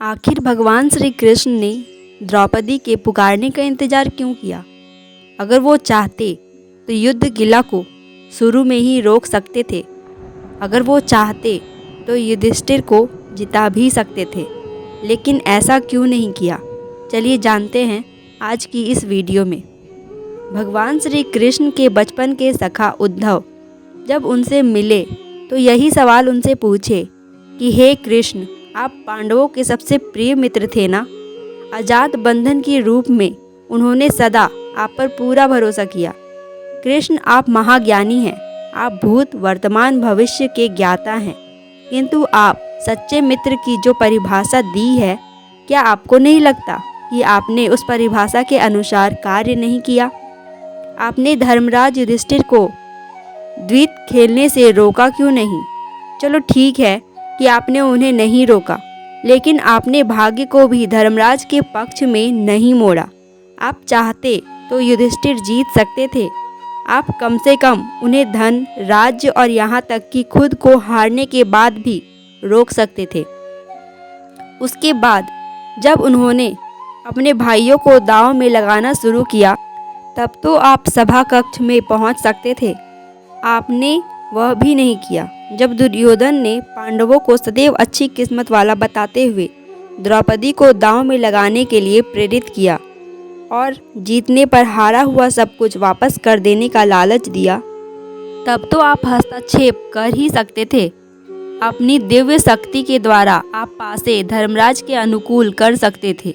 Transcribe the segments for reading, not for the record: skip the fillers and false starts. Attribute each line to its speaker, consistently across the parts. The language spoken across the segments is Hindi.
Speaker 1: आखिर भगवान श्री कृष्ण ने द्रौपदी के पुकारने का इंतजार क्यों किया? अगर वो चाहते तो युद्ध किला को शुरू में ही रोक सकते थे। अगर वो चाहते तो युधिष्ठिर को जिता भी सकते थे, लेकिन ऐसा क्यों नहीं किया? चलिए जानते हैं आज की इस वीडियो में। भगवान श्री कृष्ण के बचपन के सखा उद्धव जब उनसे मिले तो यही सवाल उनसे पूछे कि हे कृष्ण, आप पांडवों के सबसे प्रिय मित्र थे ना? अजात बंधन के रूप में उन्होंने सदा आप पर पूरा भरोसा किया। कृष्ण, आप महाज्ञानी हैं, आप भूत वर्तमान भविष्य के ज्ञाता हैं, किंतु आप सच्चे मित्र की जो परिभाषा दी है, क्या आपको नहीं लगता कि आपने उस परिभाषा के अनुसार कार्य नहीं किया? आपने धर्मराज युधिष्ठिर को द्वैत खेलने से रोका क्यों नहीं? चलो ठीक है कि आपने उन्हें नहीं रोका, लेकिन आपने भाग्य को भी धर्मराज के पक्ष में नहीं मोड़ा। आप चाहते तो युधिष्ठिर जीत सकते थे। आप कम से कम उन्हें धन, राज्य और यहाँ तक कि खुद को हारने के बाद भी रोक सकते थे। उसके बाद जब उन्होंने अपने भाइयों को दांव में लगाना शुरू किया, तब तो आप सभा कक्ष में पहुँच सकते थे। आपने वह भी नहीं किया। जब दुर्योधन ने पांडवों को सदैव अच्छी किस्मत वाला बताते हुए द्रौपदी को दांव में लगाने के लिए प्रेरित किया और जीतने पर हारा हुआ सब कुछ वापस कर देने का लालच दिया, तब तो आप हस्तक्षेप कर ही सकते थे। अपनी दिव्य शक्ति के द्वारा आप पासे धर्मराज के अनुकूल कर सकते थे,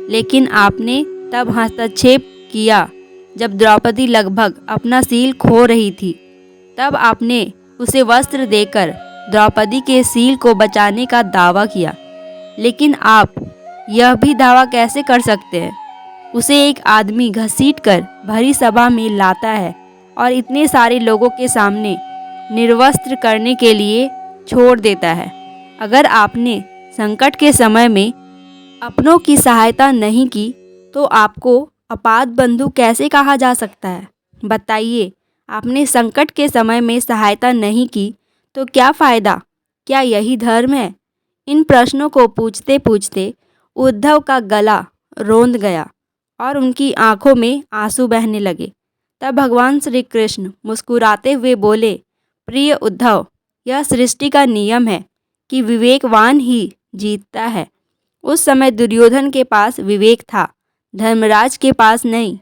Speaker 1: लेकिन आपने तब हस्तक्षेप किया जब द्रौपदी लगभग अपना सील खो रही थी। तब आपने उसे वस्त्र देकर द्रौपदी के सील को बचाने का दावा किया। लेकिन आप यह भी दावा कैसे कर सकते हैं? उसे एक आदमी घसीटकर भरी सभा में लाता है और इतने सारे लोगों के सामने निर्वस्त्र करने के लिए छोड़ देता है। अगर आपने संकट के समय में अपनों की सहायता नहीं की, तो आपको अपात बंधु कैसे कहा जा सकता है? बताइए, आपने संकट के समय में सहायता नहीं की तो क्या फ़ायदा? क्या यही धर्म है? इन प्रश्नों को पूछते पूछते उद्धव का गला रोंद गया और उनकी आंखों में आंसू बहने लगे। तब भगवान श्री कृष्ण मुस्कुराते हुए बोले, प्रिय उद्धव, यह सृष्टि का नियम है कि विवेकवान ही जीतता है। उस समय दुर्योधन के पास विवेक था, धर्मराज के पास नहीं।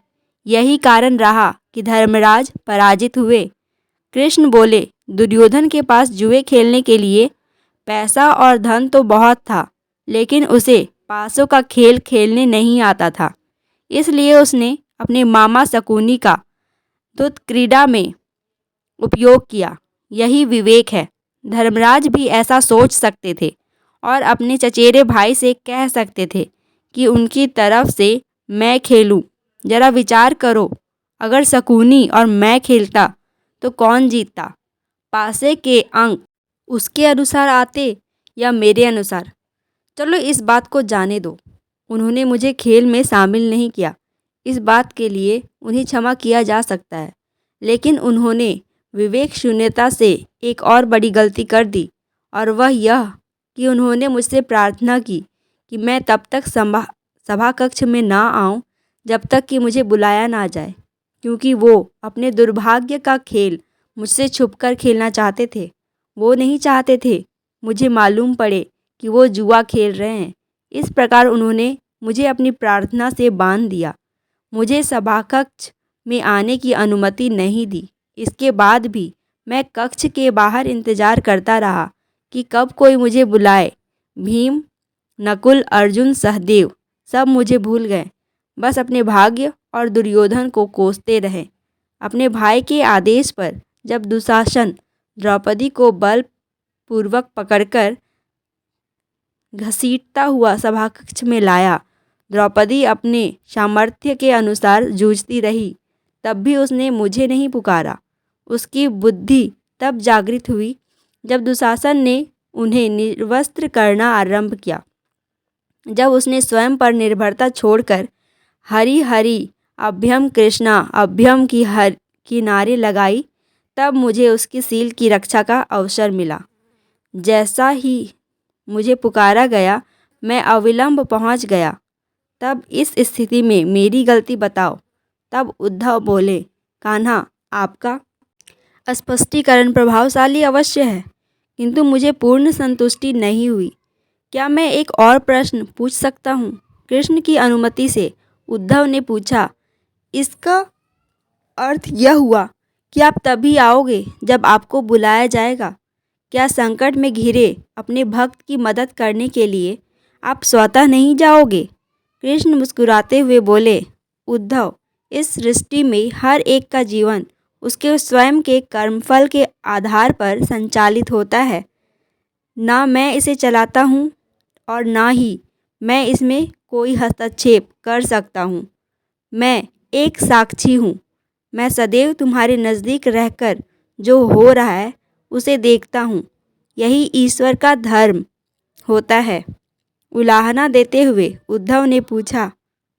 Speaker 1: यही कारण रहा कि धर्मराज पराजित हुए। कृष्ण बोले, दुर्योधन के पास जुए खेलने के लिए पैसा और धन तो बहुत था, लेकिन उसे पासों का खेल खेलने नहीं आता था। इसलिए उसने अपने मामा शकुनी का दूत क्रीड़ा में उपयोग किया। यही विवेक है। धर्मराज भी ऐसा सोच सकते थे और अपने चचेरे भाई से कह सकते थे कि उनकी तरफ से मैं खेलूं। जरा विचार करो, अगर शकुनी और मैं खेलता तो कौन जीतता? पासे के अंक उसके अनुसार आते या मेरे अनुसार? चलो इस बात को जाने दो। उन्होंने मुझे खेल में शामिल नहीं किया, इस बात के लिए उन्हें क्षमा किया जा सकता है, लेकिन उन्होंने विवेक शून्यता से एक और बड़ी गलती कर दी, और वह यह कि उन्होंने मुझसे प्रार्थना की कि मैं तब तक सभा कक्ष में ना आऊं जब तक कि मुझे बुलाया ना जाए, क्योंकि वो अपने दुर्भाग्य का खेल मुझसे छुपकर खेलना चाहते थे। वो नहीं चाहते थे मुझे मालूम पड़े कि वो जुआ खेल रहे हैं। इस प्रकार उन्होंने मुझे अपनी प्रार्थना से बांध दिया, मुझे सभा कक्ष में आने की अनुमति नहीं दी। इसके बाद भी मैं कक्ष के बाहर इंतजार करता रहा कि कब कोई मुझे बुलाए। भीम, नकुल, अर्जुन, सहदेव सब मुझे भूल गए, बस अपने भाग्य और दुर्योधन को कोसते रहे। अपने भाई के आदेश पर जब दुशासन द्रौपदी को बलपूर्वक पकड़कर घसीटता हुआ सभा कक्ष में लाया, द्रौपदी अपने सामर्थ्य के अनुसार जूझती रही, तब भी उसने मुझे नहीं पुकारा। उसकी बुद्धि तब जागृत हुई जब दुशासन ने उन्हें निर्वस्त्र करना आरंभ किया। जब उसने स्वयं पर निर्भरता छोड़कर हरि हरि अभ्यम कृष्णा अभ्यम की नारे लगाई, तब मुझे उसकी सील की रक्षा का अवसर मिला। जैसा ही मुझे पुकारा गया, मैं अविलंब पहुंच गया। तब इस स्थिति में मेरी गलती बताओ। तब उद्धव बोले, कान्हा, आपका स्पष्टीकरण प्रभावशाली अवश्य है, किंतु मुझे पूर्ण संतुष्टि नहीं हुई। क्या मैं एक और प्रश्न पूछ सकता हूँ? कृष्ण की अनुमति से उद्धव ने पूछा। इसका अर्थ यह हुआ कि आप तभी आओगे जब आपको बुलाया जाएगा। क्या संकट में घिरे अपने भक्त की मदद करने के लिए आप स्वतः नहीं जाओगे? कृष्ण मुस्कुराते हुए बोले, उद्धव, इस सृष्टि में हर एक का जीवन उसके स्वयं के कर्मफल के आधार पर संचालित होता है। ना मैं इसे चलाता हूँ और ना ही मैं इसमें कोई हस्तक्षेप कर सकता हूँ। मैं एक साक्षी हूँ। मैं सदैव तुम्हारे नज़दीक रहकर जो हो रहा है उसे देखता हूँ। यही ईश्वर का धर्म होता है। उलाहना देते हुए उद्धव ने पूछा,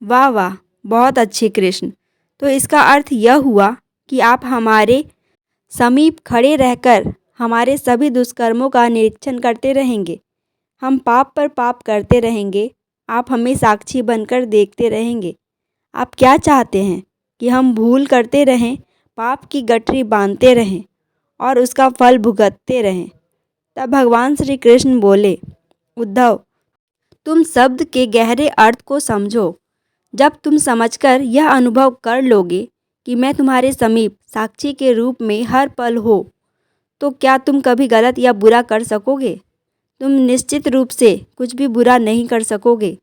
Speaker 1: वाह वाह, बहुत अच्छे कृष्ण। तो इसका अर्थ यह हुआ कि आप हमारे समीप खड़े रहकर हमारे सभी दुष्कर्मों का निरीक्षण करते रहेंगे। हम पाप पर पाप करते रहेंगे। आप हमें साक्षी बनकर देखते रहेंगे। आप क्या चाहते हैं कि हम भूल करते रहें, पाप की गठरी बांधते रहें और उसका फल भुगतते रहें? तब भगवान श्री कृष्ण बोले, उद्धव, तुम शब्द के गहरे अर्थ को समझो। जब तुम समझकर यह अनुभव कर लोगे कि मैं तुम्हारे समीप साक्षी के रूप में हर पल हो, तो क्या तुम कभी गलत या बुरा कर सकोगे? तुम निश्चित रूप से कुछ भी बुरा नहीं कर सकोगे।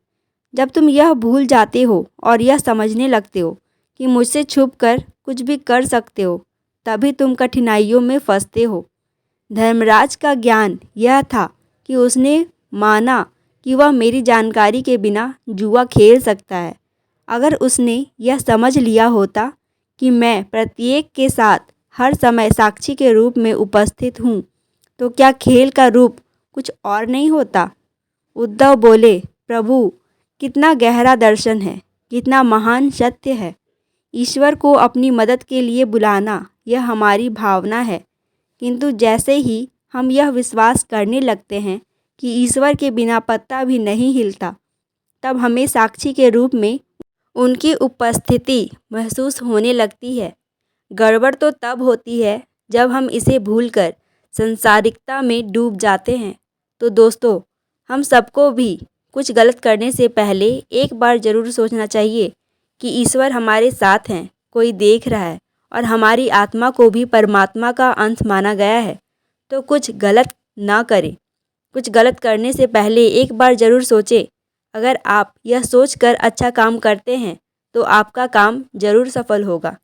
Speaker 1: जब तुम यह भूल जाते हो और यह समझने लगते हो कि मुझसे छुपकर कुछ भी कर सकते हो, तभी तुम कठिनाइयों में फंसते हो। धर्मराज का ज्ञान यह था कि उसने माना कि वह मेरी जानकारी के बिना जुआ खेल सकता है। अगर उसने यह समझ लिया होता कि मैं प्रत्येक के साथ हर समय साक्षी के रूप में उपस्थित हूँ, तो क्या खेल का रूप कुछ और नहीं होता? उद्धव बोले, प्रभु, कितना गहरा दर्शन है, कितना महान सत्य है। ईश्वर को अपनी मदद के लिए बुलाना यह हमारी भावना है, किंतु जैसे ही हम यह विश्वास करने लगते हैं कि ईश्वर के बिना पत्ता भी नहीं हिलता, तब हमें साक्षी के रूप में उनकी उपस्थिति महसूस होने लगती है। गड़बड़ तो तब होती है जब हम इसे भूलकर संसारिकता में डूब जाते हैं। तो दोस्तों, हम सबको भी कुछ गलत करने से पहले एक बार ज़रूर सोचना चाहिए कि ईश्वर हमारे साथ हैं, कोई देख रहा है और हमारी आत्मा को भी परमात्मा का अंश माना गया है। तो कुछ गलत ना करें। कुछ गलत करने से पहले एक बार ज़रूर सोचें। अगर आप यह सोचकर अच्छा काम करते हैं तो आपका काम ज़रूर सफल होगा।